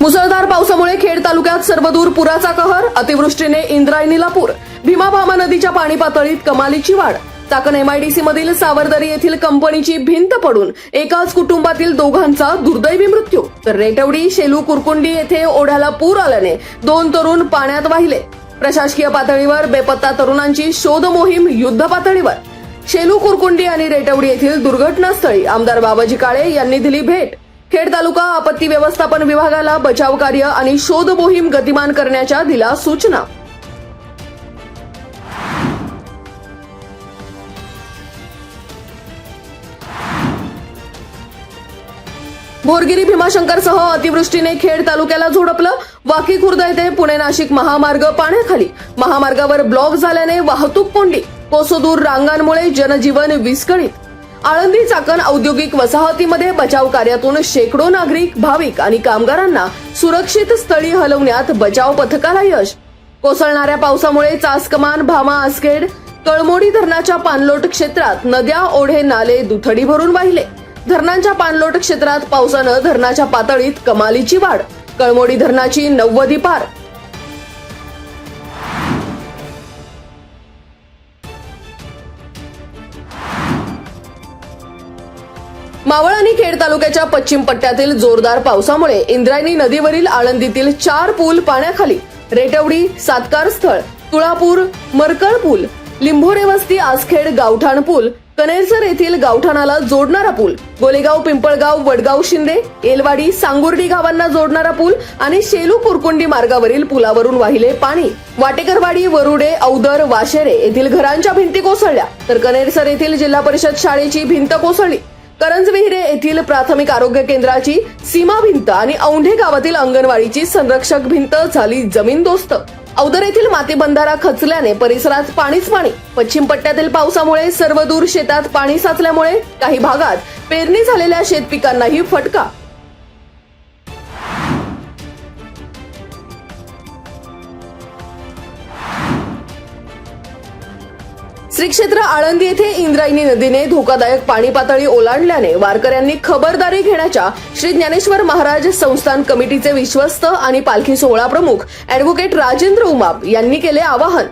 मुसळधार पावसामुळे खेड तालुक्यात सर्वदूर पुराचा कहर. अतिवृष्टीने इंद्रायणीला पूर. भीमा भामा नदीच्या पाणी पातळीत कमालीची वाढ. चाकण एमआयडीसी मधील सावरदरी येथील कंपनीची भिंत पडून एकाच कुटुंबातील दोघांचा दुर्दैवी मृत्यू. तर रेटवडी शेलू कुरकुंडी येथे ओढ्याला पूर आल्याने 2 तरुण पाण्यात वाहिले. प्रशासकीय पातळीवर बेपत्ता तरुणांची शोध मोहीम युद्ध पातळीवर. शेलू कुरकुंडी आणि रेटवडी येथील दुर्घटनास्थळी आमदार बाबाजी काळे यांनी दिली भेट. खेड तालुका आपत्ती व्यवस्थापन विभागाला बचाव कार्य आणि शोध मोहीम गतिमान करण्याच्या दिल्या सूचना. भोरगिरी भीमाशंकरसह अतिवृष्टीने खेड तालुक्याला झोडपलं. वाकी खुर्द येथे पुणे नाशिक महामार्ग पाण्याखाली. महामार्गावर ब्लॉक झाल्याने वाहतूक कोंडी. कोसोदूर रांगांमुळे जनजीवन विस्कळीत. आळंदी चाकण औद्योगिक वसाहतीमध्ये बचाव कार्यातून शेकडो नागरिक, भाविक आणि कामगारांना सुरक्षित स्थळी हलवण्यात बचाव पथकाला यश. कोसळणाऱ्या पावसामुळे चासकमान, भामा, आसखेड, कळमोडी धरणाच्या पाणलोट क्षेत्रात नद्या, ओढे, नाले दुथडी भरून वाहिले. धरणांच्या पाणलोट क्षेत्रात पावसानं धरणाच्या पातळीत कमालीची वाढ. कळमोडी धरणाची 90 पार. मावळ आणि खेड तालुक्याच्या पश्चिम पट्ट्यातील जोरदार पावसामुळे इंद्रायणी नदीवरील आळंदीतील 4 पूल पाण्याखाली. रेटवडी, सातकार स्थळ, तुळापूर, मरकळ पूल, लिंभोरे वस्ती, आसखेड, गावठाण पूल, कनेरसर येथील गावठाणाला जोडणारा पूल, गोलेगाव, पिंपळगाव, वडगाव, शिंदे, एलवाडी, सांगुर्डी गावांना जोडणारा पूल आणि शेलू कुरकुंडी मार्गावरील पुलावरून वाहिले पाणी. वाटेकरवाडी, वरुडे, औदर, वाशेरे येथील घरांच्या भिंती कोसळल्या. तर कनेरसर येथील जिल्हा परिषद शाळेची भिंत कोसळली. करंजविहिरे येथील प्राथमिक आरोग्य केंद्राची सीमा भिंत आणि औंढे गावातील अंगणवाडीची संरक्षक भिंत झाली जमीनदोस्त. औदर येथील माती बंधारा खचल्याने परिसरात पाणीच पाणी. पश्चिम पट्ट्यातील पावसामुळे सर्वदूर शेतात पाणी साचल्यामुळे काही भागात पेरणी झालेल्या शेतपिकांनाही फटका. श्री क्षेत्र आळंदी येथे इंद्रायणी नदीने धोकादायक पाणी पातळी ओलांडल्याने वारकऱ्यांनी खबरदारी घेण्याच्या श्री ज्ञानेश्वर महाराज संस्थान कमिटीचे विश्वस्त आणि पालखी सोहळा प्रमुख अॅडव्होकेट राजेंद्र उमाप यांनी केले आवाहन.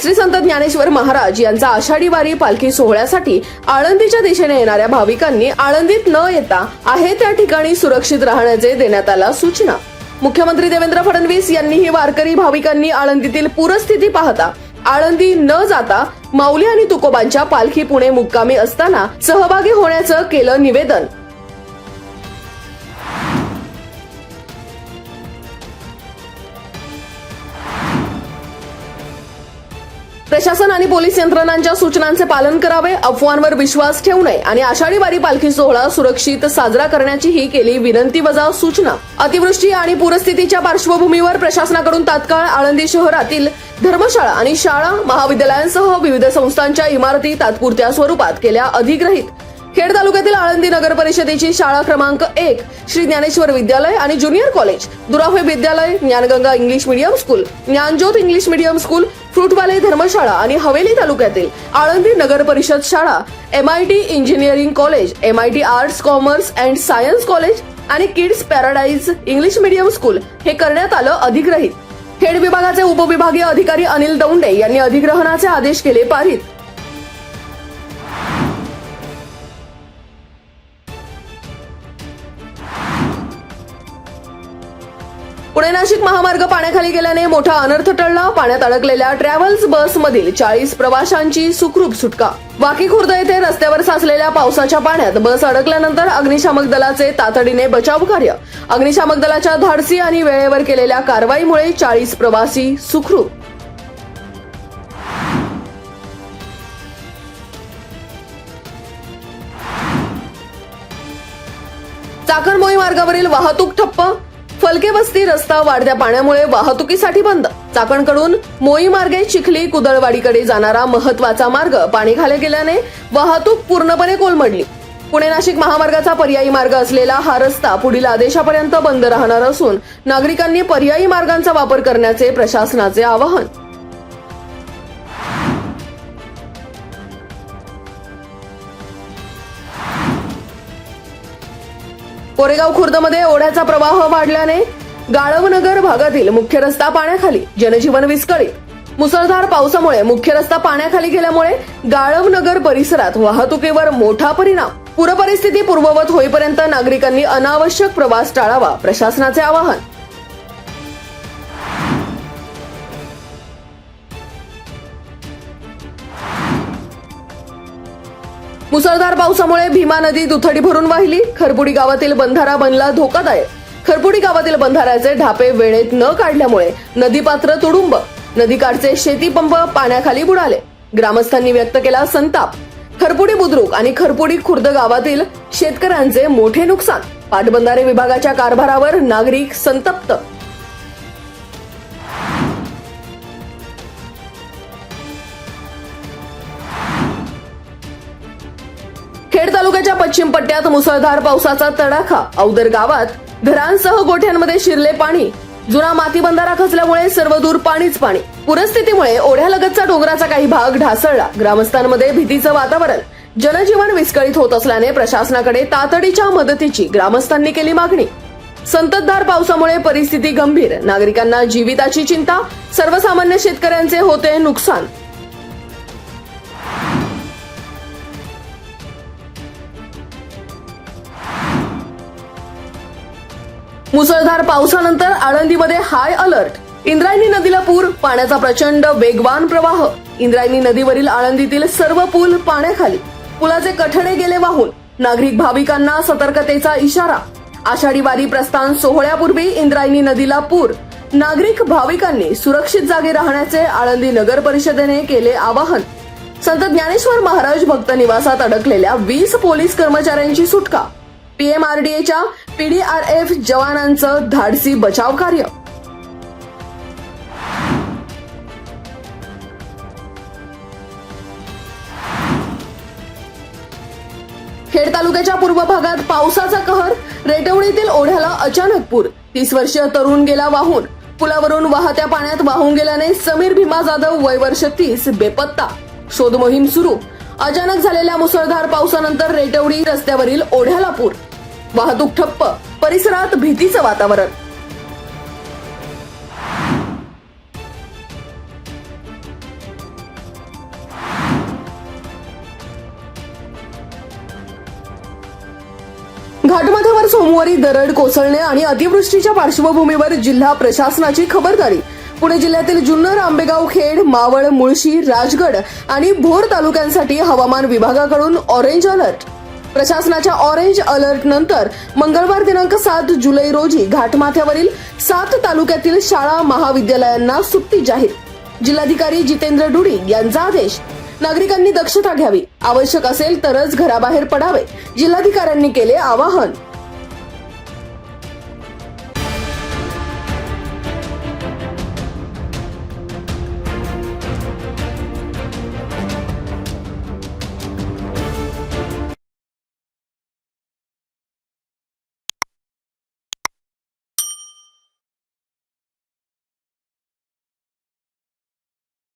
श्री संत ज्ञानेश्वर महाराज यांचा आषाढी वारी पालखी सोहळ्यासाठी आळंदीच्या दिशेने येणाऱ्या भाविकांनी आळंदीत न येता आहे त्या ठिकाणी सुरक्षित राहण्याचे देण्यात आल्या सूचना. मुख्यमंत्री देवेंद्र फडणवीस यांनीही वारकरी भाविकांनी आळंदीतील पूरस्थिती पाहता आळंदी न जाता माऊली आणि तुकोबांच्या पालखी पुणे मुक्कामी असताना सहभागी होण्याचं केलं निवेदन. प्रशासन आणि पोलीस यंत्रणांच्या सूचनांचे पालन करावे, अफवांवर विश्वास ठेवू नये आणि आषाढी वारी पालखी सोहळा सुरक्षित साजरा करण्याचीही केली विनंती वजा सूचना. अतिवृष्टी आणि पूरस्थितीच्या पार्श्वभूमीवर प्रशासनाकडून तात्काळ आळंदी शहरातील धर्मशाळा आणि शाळा, महाविद्यालयांसह विविध संस्थांच्या इमारती तात्पुरत्या स्वरूपात केल्या अधिग्रहित. खेड तालुक्यातील आळंदी नगर परिषदेची शाळा क्रमांक 1 श्री ज्ञानेश्वर विद्यालय आणि ज्युनियर कॉलेज, दुराफे विद्यालय, Dnyanganga English medium school, Dnyanjyot English medium school, फ्रूटवाले धर्मशाळा आणि हवेली तालुक्यातील आळंदी नगर परिषद शाळा, MIT engineering college, MIT arts, commerce and science college आणि kids paradise English medium school हे करण्यात आलं अधिग्रहित. खेड विभागाचे उपविभागीय अधिकारी अनिल दौंडे यांनी अधिग्रहणाचे आदेश केले पारित. पुणे नाशिक महामार्ग पाण्याखाली गेल्याने मोठा अनर्थ टळला. पाण्यात अडकलेल्या ट्रॅव्हल्स बसमधील 40 प्रवाशांची सुखरूप सुटका. वाकी खुर्द येथे रस्त्यावर साचलेल्या पावसाच्या पाण्यात बस अडकल्यानंतर अग्निशामक दलाचे तातडीने बचाव कार्य. अग्निशामक दलाच्या धाडसी आणि वेळेवर केलेल्या कारवाईमुळे 40 प्रवासी सुखरूप. चाकण मोई मार्गावरील वाहतूक ठप्प. फलके वस्ती रस्ता वाढत्या पाण्यामुळे वाहतुकीसाठी बंद. चाकणकडून मोई मार्गे चिखली, कुदळवाडीकडे जाणारा महत्वाचा मार्ग पाणीखाली गेल्याने वाहतूक पूर्णपणे कोलमडली. पुणे नाशिक महामार्गाचा पर्यायी मार्ग असलेला हा रस्ता पुढील आदेशापर्यंत बंद राहणार असून नागरिकांनी पर्यायी मार्गांचा वापर करण्याचे प्रशासनाचे आवाहन. कोरेगाव खुर्दमध्ये ओढ्याचा प्रवाह वाढल्याने गाळवनगर भागातील मुख्य रस्ता पाण्याखाली, जनजीवन विस्कळीत। मुसळधार पावसामुळे मुख्य रस्ता पाण्याखाली गेल्यामुळे गाळवनगर परिसरात वाहतुकीवर मोठा परिणाम। पूरपरिस्थिती पूर्ववत होईपर्यंत नागरिकांनी अनावश्यक प्रवास टाळावा, प्रशासनाचे आवाहन। मुसळधार पावसामुळे भीमा नदी दुथडी भरून वाहिली। खरपुडी गावातील बंधारा बनला धोकादायक। खरपुडी गावातील बंधाऱ्याचे ढापे वेळेत न काढल्यामुळे नदीपात्र तुडुंब। नदीकाठचे शेती पंप पाण्याखाली बुडाले। ग्रामस्थांनी व्यक्त केला संताप। खरपुडी बुद्रुक आणि खरपुडी खुर्द गावातील शेतकऱ्यांचे मोठे नुकसान। पाटबंधारे विभागाच्या कारभारावर नागरिक संतप्त। खेड तालुक्याच्या पश्चिम पट्ट्यात मुसळधार पावसाचा तडाखा। औदर गावात घरांसह गोठ्यांमध्ये शिरले पाणी। जुना माती बंधारा खचल्यामुळे सर्वदूर पाणीच पाणी। पूरस्थितीमुळे ओढ्यालगतचा डोंगराचा काही भाग ढासळला। ग्रामस्थांमध्ये भीतीचं वातावरण। जनजीवन विस्कळीत होत असल्याने प्रशासनाकडे तातडीच्या मदतीची ग्रामस्थांनी केली मागणी। संततधार पावसामुळे परिस्थिती गंभीर। नागरिकांना जीविताची चिंता। सर्वसामान्य शेतकऱ्यांचे होते नुकसान। मुसळधार पावसानंतर आळंदीमध्ये हाय अलर्ट। इंद्रायणी नदीला पूर, पाण्याचा प्रचंड वेगवान प्रवाह। इंद्रायणी नदीवरील आळंदीतील सर्व पूल पाण्याखाली। पुलाचे कठडे गेले वाहून। नागरिक भाविकांना सतर्कतेचा इशारा। आषाढी वारी प्रस्थान सोहळ्यापूर्वी इंद्रायणी नदीला पूर। नागरिक भाविकांनी सुरक्षित जागी राहण्याचे आळंदी नगर परिषदेने केले आवाहन। संत ज्ञानेश्वर महाराज भक्त निवासात अडकलेल्या 20 पोलीस कर्मचाऱ्यांची सुटका। पीएमआरडीएच्या पीडीआरएफ जवानांचं धाडसी बचाव कार्य। खेड तालुक्याच्या पूर्व भागात पावसाचा कहर। रेटवडीतील ओढ्याला अचानक पूर। 30 वर्षीय तरुण गेला वाहून। पुलावरून वाहत्या पाण्यात वाहून गेल्याने समीर भीमा जाधव वय वर्ष 30 बेपत्ता। शोध मोहीम सुरू। अचानक झालेल्या मुसळधार पावसानंतर रेटवडी रस्त्यावरील ओढ्याला पूर। वाहतूक ठप्प। परिसरात भीतीचं वातावरण। घाटमाथ्यावर सोमवारी दरड कोसळणे आणि अतिवृष्टीच्या पार्श्वभूमीवर जिल्हा प्रशासनाची खबरदारी। पुणे जिल्ह्यातील जुन्नर, आंबेगाव, खेड, मावळ, मुळशी, राजगड आणि भोर तालुक्यांसाठी हवामान विभागाकडून ऑरेंज अलर्ट। प्रशासनाच्या ऑरेंज अलर्ट नंतर मंगळवार दिनांक 7 जुलै रोजी घाटमाथ्यावरील 7 तालुक्यातील शाळा महाविद्यालयांना सुट्टी जाहीर। जिल्हाधिकारी जितेंद्र डुडी यांचा आदेश। नागरिकांनी दक्षता घ्यावी। आवश्यक असेल तरच घराबाहेर पडावे। जिल्हाधिकाऱ्यांनी केले आवाहन।